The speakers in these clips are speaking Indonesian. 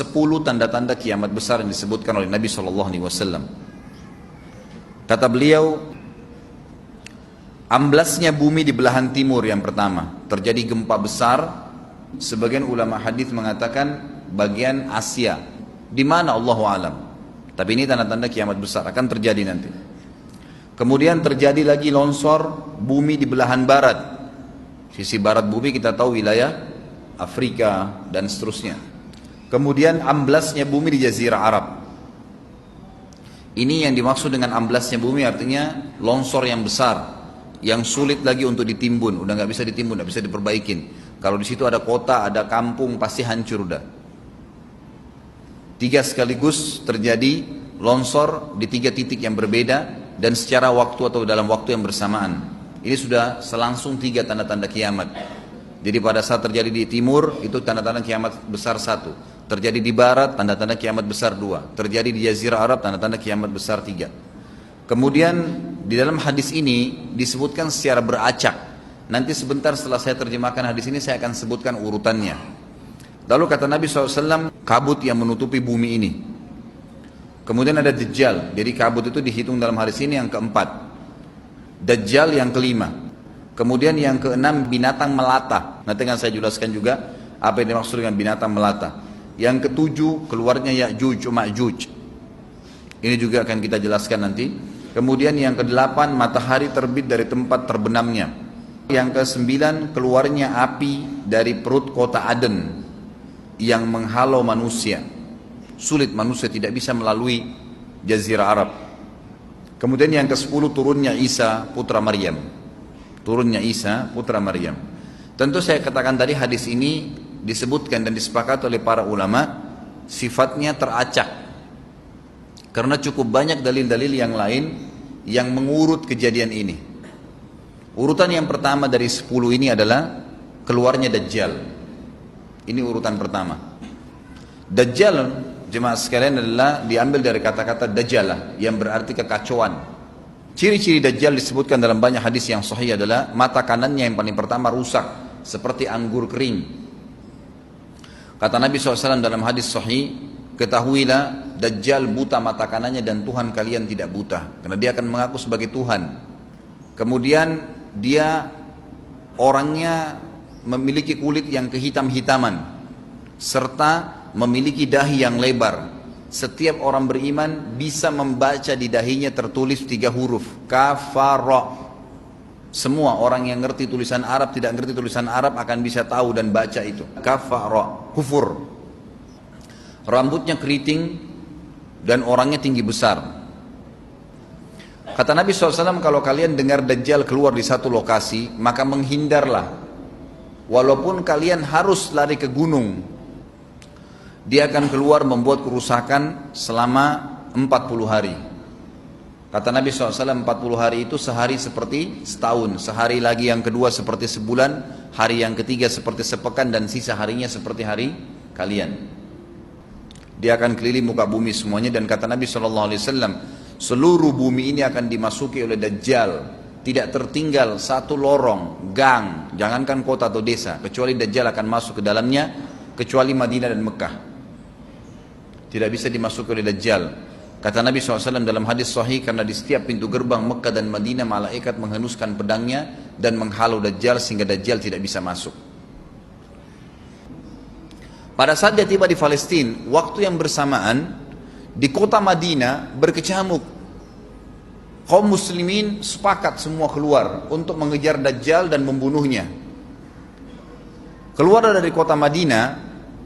10 tanda-tanda kiamat besar yang disebutkan oleh Nabi SAW. Kata beliau, amblasnya bumi di belahan timur yang pertama, terjadi gempa besar. Sebagian ulama hadis mengatakan bagian Asia, di mana Allahu alam. Tapi ini tanda-tanda kiamat besar akan terjadi nanti. Kemudian terjadi lagi longsor bumi di belahan barat. Sisi barat bumi kita tahu wilayah Afrika dan seterusnya. Kemudian amblasnya bumi di Jazirah Arab. Ini yang dimaksud dengan amblasnya bumi, artinya longsor yang besar, yang sulit lagi untuk ditimbun, udah nggak bisa ditimbun, nggak bisa diperbaikin. Kalau di situ ada kota, ada kampung, pasti hancur udah. 3 sekaligus terjadi longsor di 3 titik yang berbeda dan secara waktu atau dalam waktu yang bersamaan. Ini sudah selangsung 3 tanda-tanda kiamat. Jadi pada saat terjadi di timur itu tanda-tanda kiamat besar 1. Terjadi di barat tanda-tanda kiamat besar 2. Terjadi di Jazirah Arab tanda-tanda kiamat besar 3. Kemudian di dalam hadis ini disebutkan secara beracak. Nanti sebentar setelah saya terjemahkan hadis ini saya akan sebutkan urutannya. Lalu kata Nabi SAW, kabut yang menutupi bumi ini. Kemudian ada Dajjal. Jadi kabut itu dihitung dalam hadis ini yang keempat. Dajjal yang kelima. Kemudian yang keenam binatang melata. Nanti akan saya jelaskan juga apa yang dimaksud dengan binatang melata. Yang ketujuh keluarnya Ya'juj Ma'juj. Ini juga akan kita jelaskan nanti. Kemudian yang kedelapan matahari terbit dari tempat terbenamnya. Yang kesembilan keluarnya api dari perut kota Aden yang menghalau manusia. Sulit, manusia tidak bisa melalui Jazirah Arab. Kemudian yang ke-10 turunnya Isa putra Maryam. Turunnya Isa putra Maryam. Tentu saya katakan tadi hadis ini disebutkan dan disepakati oleh para ulama sifatnya teracak. Karena cukup banyak dalil-dalil yang lain yang mengurut kejadian ini. Urutan yang pertama dari 10 ini adalah keluarnya Dajjal. Ini urutan pertama. Dajjal, jemaah sekalian, adalah diambil dari kata-kata Dajjalah yang berarti kekacauan. Ciri-ciri Dajjal disebutkan dalam banyak hadis yang sahih adalah mata kanannya yang paling pertama rusak seperti anggur kering. Kata Nabi SAW dalam hadis sahih, ketahuilah Dajjal buta mata kanannya dan Tuhan kalian tidak buta, karena dia akan mengaku sebagai Tuhan. Kemudian dia orangnya memiliki kulit yang kehitam-hitaman serta memiliki dahi yang lebar. Setiap orang beriman bisa membaca di dahinya tertulis 3 huruf kafara. Semua orang yang ngerti tulisan Arab, tidak ngerti tulisan Arab akan bisa tahu dan baca itu kafara, kufur. Rambutnya keriting dan orangnya tinggi besar. Kata Nabi SAW, kalau kalian dengar Dajjal keluar di satu lokasi, maka menghindarlah. Walaupun kalian harus lari ke gunung, dia akan keluar membuat kerusakan selama 40 hari. Kata Nabi SAW, 40 hari itu sehari seperti setahun, sehari lagi yang kedua seperti sebulan, hari yang ketiga seperti sepekan, dan sisa harinya seperti hari kalian. Dia akan keliling muka bumi semuanya, dan kata Nabi SAW, seluruh bumi ini akan dimasuki oleh Dajjal. Tidak tertinggal satu lorong, gang, jangankan kota atau desa, kecuali Dajjal akan masuk ke dalamnya, kecuali Madinah dan Mekah. Tidak bisa dimasuki oleh Dajjal. Kata Nabi SAW dalam hadis sahih, karena di setiap pintu gerbang Mekah dan Madinah malaikat menghenuskan pedangnya dan menghalau Dajjal sehingga Dajjal tidak bisa masuk. Pada saat dia tiba di Palestina, waktu yang bersamaan di kota Madinah berkecamuk. Kaum muslimin sepakat semua keluar untuk mengejar Dajjal dan membunuhnya. Keluar dari kota Madinah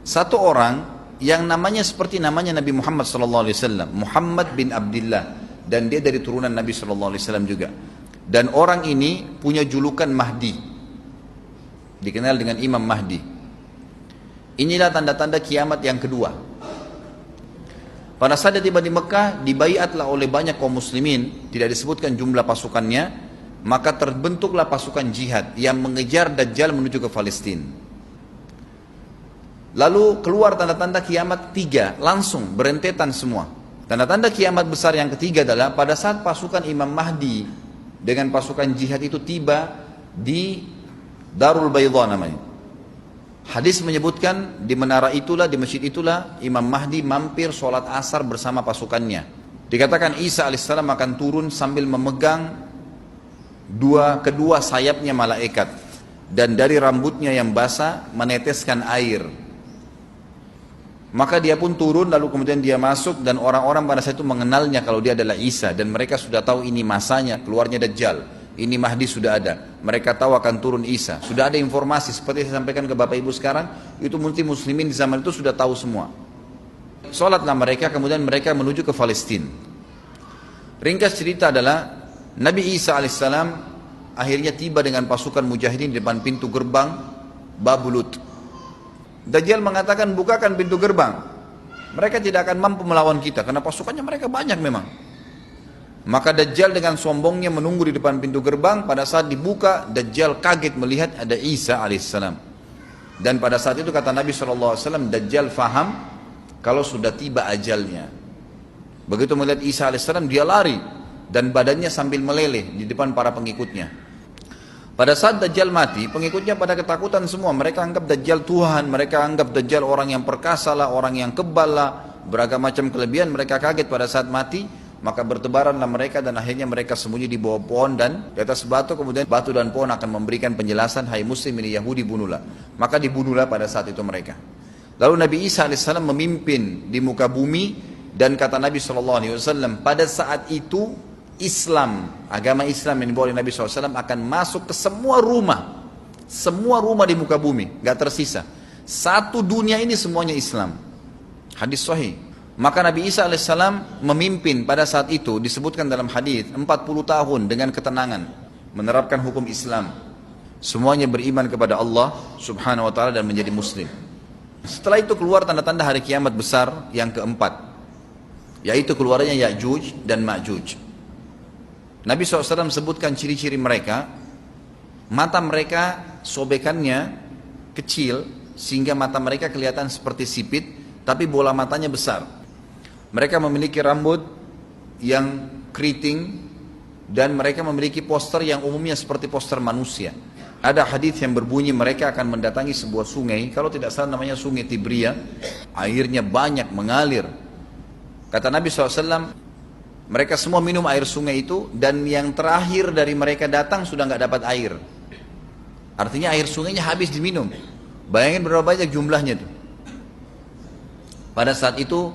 satu orang yang namanya seperti namanya Nabi Muhammad SAW, Muhammad bin Abdullah, dan dia dari turunan Nabi SAW juga. Dan orang ini punya julukan Mahdi, dikenal dengan Imam Mahdi. Inilah tanda-tanda kiamat yang kedua. Pada saat dia tiba di Mekah, dibaiatlah oleh banyak kaum muslimin, tidak disebutkan jumlah pasukannya, maka terbentuklah pasukan jihad yang mengejar Dajjal menuju ke Palestina. Lalu keluar tanda-tanda kiamat 3, langsung berentetan semua. Tanda-tanda kiamat besar yang ketiga adalah pada saat pasukan Imam Mahdi dengan pasukan jihad itu tiba di Darul Baydha namanya. Hadis menyebutkan di menara itulah, di masjid itulah Imam Mahdi mampir sholat asar bersama pasukannya. Dikatakan Isa alaihissalam akan turun sambil memegang kedua sayapnya malaikat, dan dari rambutnya yang basah meneteskan air. Maka dia pun turun, lalu kemudian dia masuk, dan orang-orang pada saat itu mengenalnya kalau dia adalah Isa, dan mereka sudah tahu ini masanya keluarnya Dajjal, ini Mahdi sudah ada, mereka tahu akan turun Isa, sudah ada informasi seperti saya sampaikan ke Bapak Ibu sekarang, itu muslimin di zaman itu sudah tahu semua. Sholatlah mereka, kemudian mereka menuju ke Palestina. Ringkas cerita adalah Nabi Isa alaihissalam akhirnya tiba dengan pasukan mujahidin di depan pintu gerbang Babulut. Dajjal mengatakan, bukakan pintu gerbang. Mereka tidak akan mampu melawan kita karena pasukannya mereka banyak memang. Maka Dajjal dengan sombongnya menunggu di depan pintu gerbang. Pada saat dibuka, Dajjal kaget melihat ada Isa alaihissalam. Dan pada saat itu kata Nabi SAW, Dajjal faham kalau sudah tiba ajalnya. Begitu melihat Isa alaihissalam, dia lari dan badannya sambil meleleh di depan para pengikutnya. Pada saat Dajjal mati, pengikutnya pada ketakutan semua. Mereka anggap Dajjal Tuhan, mereka anggap Dajjal orang yang perkasa lah, orang yang kebal lah, beragam macam kelebihan. Mereka kaget pada saat mati, maka bertebaranlah mereka dan akhirnya mereka sembunyi di bawah pohon dan di atas batu. Kemudian batu dan pohon akan memberikan penjelasan, hai muslim ini Yahudi, bunuhlah. Maka dibunuhlah pada saat itu mereka. Lalu Nabi Isa alaihissalam memimpin di muka bumi, dan kata Nabi SAW, pada saat itu Islam, agama Islam yang dibawa oleh Nabi SAW akan masuk ke semua rumah di muka bumi, gak tersisa. Satu dunia ini semuanya Islam. Hadis sahih. Maka Nabi Isa alaihissalam memimpin pada saat itu, disebutkan dalam hadis 40 tahun dengan ketenangan, menerapkan hukum Islam. Semuanya beriman kepada Allah subhanahu wa ta'ala dan menjadi muslim. Setelah itu keluar tanda-tanda hari kiamat besar yang keempat, yaitu keluarnya Ya'juj dan Ma'juj. Nabi SAW sebutkan ciri-ciri mereka. Mata mereka sobekannya kecil sehingga mata mereka kelihatan seperti sipit, tapi bola matanya besar. Mereka memiliki rambut yang keriting dan mereka memiliki poster yang umumnya seperti poster manusia. Ada hadis yang berbunyi mereka akan mendatangi sebuah sungai, kalau tidak salah namanya sungai Tibria, airnya banyak mengalir. Kata Nabi SAW, mereka semua minum air sungai itu, dan yang terakhir dari mereka datang sudah nggak dapat air. Artinya air sungainya habis diminum. Bayangin berapa banyak jumlahnya itu. Pada saat itu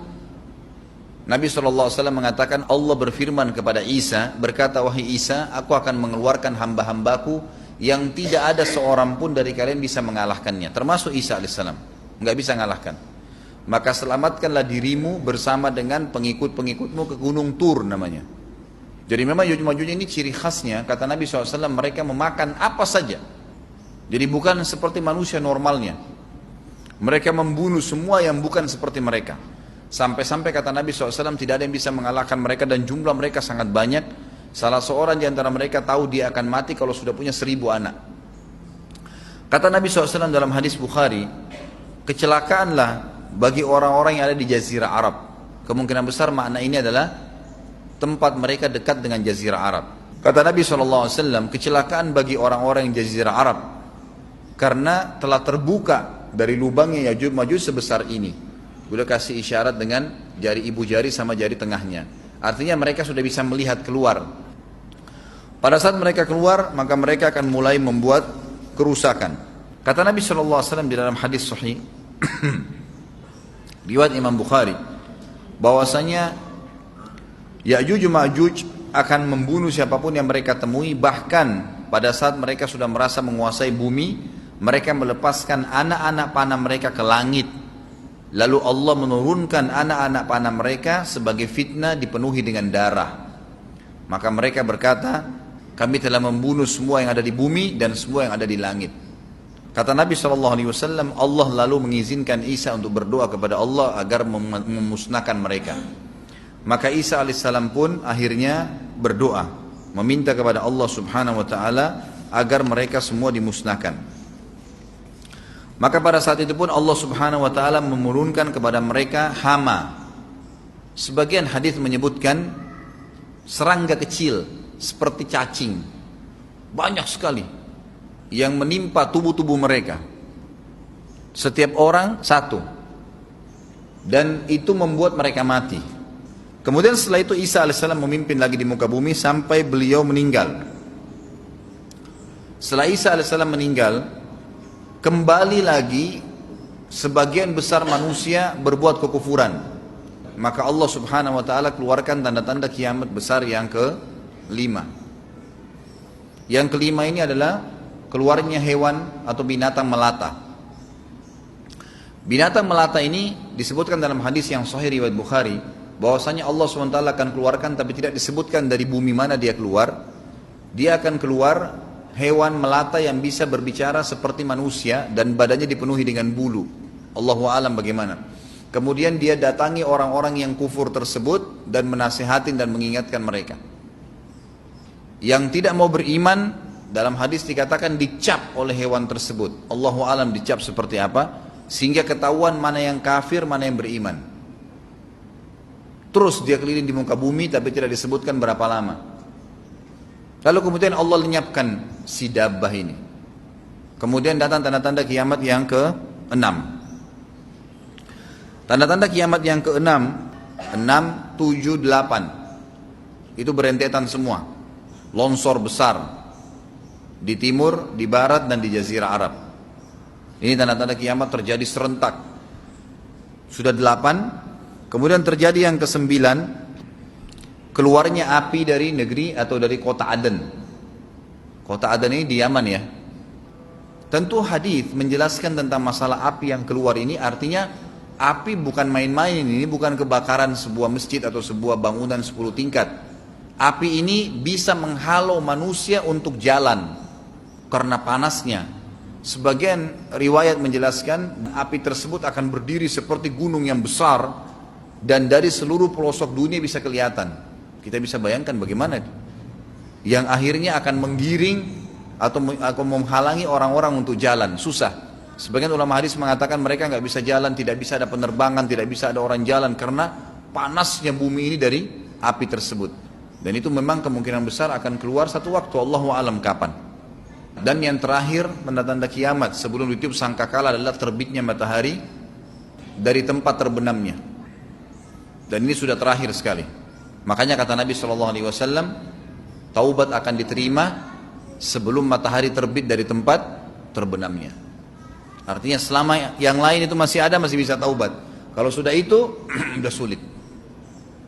Nabi SAW mengatakan, Allah berfirman kepada Isa, berkata, wahai Isa, aku akan mengeluarkan hamba-hambaku yang tidak ada seorang pun dari kalian bisa mengalahkannya, termasuk Isa alaihissalam, nggak bisa mengalahkan. Maka selamatkanlah dirimu bersama dengan pengikut-pengikutmu ke Gunung Tur namanya. Jadi memang Ya'juj ini ciri khasnya, kata Nabi SAW, mereka memakan apa saja. Jadi bukan seperti manusia normalnya. Mereka membunuh semua yang bukan seperti mereka. Sampai-sampai kata Nabi SAW, tidak ada yang bisa mengalahkan mereka dan jumlah mereka sangat banyak. Salah seorang di antara mereka tahu dia akan mati kalau sudah punya 1000 anak. Kata Nabi SAW dalam hadis Bukhari, kecelakaanlah bagi orang-orang yang ada di Jazirah Arab. Kemungkinan besar makna ini adalah tempat mereka dekat dengan Jazirah Arab. Kata Nabi SAW, kecelakaan bagi orang-orang yang Jazirah Arab karena telah terbuka dari lubangnya Ya'juj Ma'juj sebesar ini. Sudah kasih isyarat dengan jari ibu jari sama jari tengahnya. Artinya mereka sudah bisa melihat keluar. Pada saat mereka keluar, maka mereka akan mulai membuat kerusakan. Kata Nabi SAW di dalam hadis sahih riwayat Imam Bukhari, bahwasanya Ya'juj Ma'juj akan membunuh siapapun yang mereka temui. Bahkan pada saat mereka sudah merasa menguasai bumi, mereka melepaskan anak-anak panah mereka ke langit. Lalu Allah menurunkan anak-anak panah mereka sebagai fitnah dipenuhi dengan darah. Maka mereka berkata, kami telah membunuh semua yang ada di bumi dan semua yang ada di langit. Kata Nabi SAW, Allah lalu mengizinkan Isa untuk berdoa kepada Allah agar memusnahkan mereka. Maka Isa alaihissalam pun akhirnya berdoa, meminta kepada Allah subhanahu wa ta'ala agar mereka semua dimusnahkan. Maka pada saat itu pun Allah subhanahu wa ta'ala menurunkan kepada mereka hama. Sebagian hadis menyebutkan serangga kecil seperti cacing, banyak sekali yang menimpa tubuh-tubuh mereka. Setiap orang satu. Dan itu membuat mereka mati. Kemudian setelah itu Isa alaihissalam memimpin lagi di muka bumi sampai beliau meninggal. Setelah Isa alaihissalam meninggal, kembali lagi sebagian besar manusia berbuat kekufuran. Maka Allah subhanahu wa ta'ala keluarkan tanda-tanda kiamat besar yang kelima. Yang kelima ini adalah keluarnya hewan atau binatang melata. Binatang melata ini disebutkan dalam hadis yang sahih riwayat Bukhari, bahwasanya Allah SWT akan keluarkan, tapi tidak disebutkan dari bumi mana dia keluar. Dia akan keluar hewan melata yang bisa berbicara seperti manusia dan badannya dipenuhi dengan bulu. Allahu a'lam bagaimana. Kemudian dia datangi orang-orang yang kufur tersebut dan menasihatin dan mengingatkan mereka. Yang tidak mau beriman, dalam hadis dikatakan dicap oleh hewan tersebut. Allahu a'lam dicap seperti apa, sehingga ketahuan mana yang kafir, mana yang beriman. Terus dia keliling di muka bumi tapi tidak disebutkan berapa lama. Lalu kemudian Allah lenyapkan si dabbah ini. Kemudian datang tanda-tanda kiamat yang ke-6. Tanda-tanda kiamat yang ke-6, 6, 7, 8. Itu berentetan semua. Longsor besar di timur, di barat, dan di jazirah Arab. Ini tanda-tanda kiamat terjadi serentak. Sudah 8. Kemudian terjadi yang ke-9, keluarnya api dari negeri atau dari kota Aden. Kota Aden ini di Yaman ya. Tentu hadis menjelaskan tentang masalah api yang keluar ini, artinya api bukan main-main, ini bukan kebakaran sebuah masjid atau sebuah bangunan 10 tingkat. Api ini bisa menghalau manusia untuk jalan karena panasnya. Sebagian riwayat menjelaskan api tersebut akan berdiri seperti gunung yang besar dan dari seluruh pelosok dunia bisa kelihatan. Kita bisa bayangkan bagaimana, yang akhirnya akan menggiring atau menghalangi orang-orang untuk jalan, susah. Sebagian ulama hadis mengatakan mereka nggak bisa jalan, tidak bisa ada penerbangan, tidak bisa ada orang jalan karena panasnya bumi ini dari api tersebut. Dan itu memang kemungkinan besar akan keluar satu waktu, Allahu a'lam kapan. Dan yang terakhir tanda-tanda kiamat sebelum ditiup sangkakala adalah terbitnya matahari dari tempat terbenamnya. Dan ini sudah terakhir sekali. Makanya kata Nabi SAW, taubat akan diterima sebelum matahari terbit dari tempat terbenamnya. Artinya selama yang lain itu masih ada, masih bisa taubat. Kalau sudah itu, sudah sulit.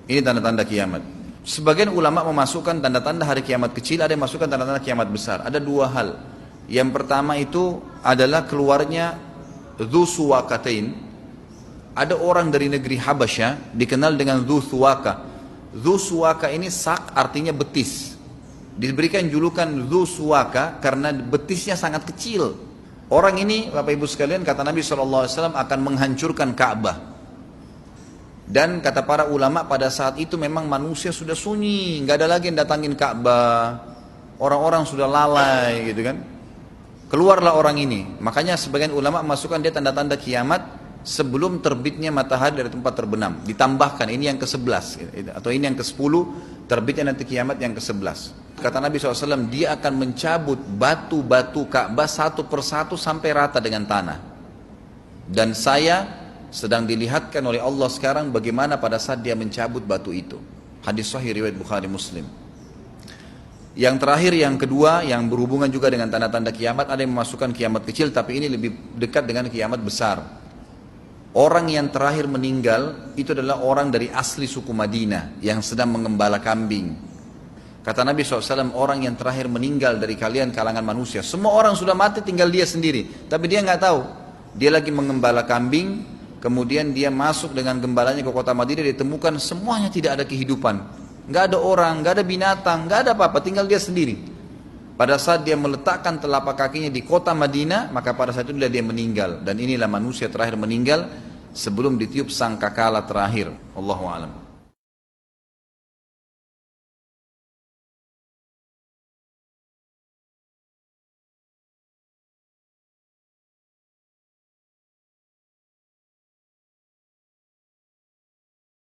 Ini tanda-tanda kiamat. Sebagian ulama memasukkan tanda-tanda hari kiamat kecil, ada yang masukkan tanda-tanda kiamat besar. Ada dua hal. Yang pertama itu adalah keluarnya Dzu Suwakatain. Ada orang dari negeri Habasyah dikenal dengan Dzu Suwaka. Dzu Suwaka ini sak artinya betis. Diberikan julukan Dzu Suwaka karena betisnya sangat kecil. Orang ini, Bapak Ibu sekalian, kata Nabi SAW akan menghancurkan Ka'bah. Dan kata para ulama pada saat itu memang manusia sudah sunyi, nggak ada lagi yang datangin Ka'bah. Orang-orang sudah lalai gitu kan. Keluarlah orang ini. Makanya sebagian ulama masukkan dia tanda-tanda kiamat sebelum terbitnya matahari dari tempat terbenam. Ditambahkan ini yang ke-11 atau ini yang ke-10, terbitnya nanti kiamat yang ke-11. Kata Nabi SAW, dia akan mencabut batu-batu Ka'bah satu persatu sampai rata dengan tanah. Dan saya sedang dilihatkan oleh Allah sekarang bagaimana pada saat dia mencabut batu itu. Hadis sahih riwayat Bukhari Muslim. Yang terakhir, yang kedua, yang berhubungan juga dengan tanda-tanda kiamat, ada yang memasukkan kiamat kecil, tapi ini lebih dekat dengan kiamat besar. Orang yang terakhir meninggal itu adalah orang dari asli suku Madinah yang sedang mengembala kambing. Kata Nabi SAW, orang yang terakhir meninggal dari kalian kalangan manusia. Semua orang sudah mati, tinggal dia sendiri. Tapi dia nggak tahu. Dia lagi mengembala kambing, kemudian dia masuk dengan gembalanya ke kota Madinah, ditemukan semuanya tidak ada kehidupan. Nggak ada orang, nggak ada binatang, nggak ada apa-apa, tinggal dia sendiri. Pada saat dia meletakkan telapak kakinya di kota Madinah, maka pada saat itu dia meninggal. Dan inilah manusia terakhir meninggal sebelum ditiup sangkakala terakhir. Allahu a'lam.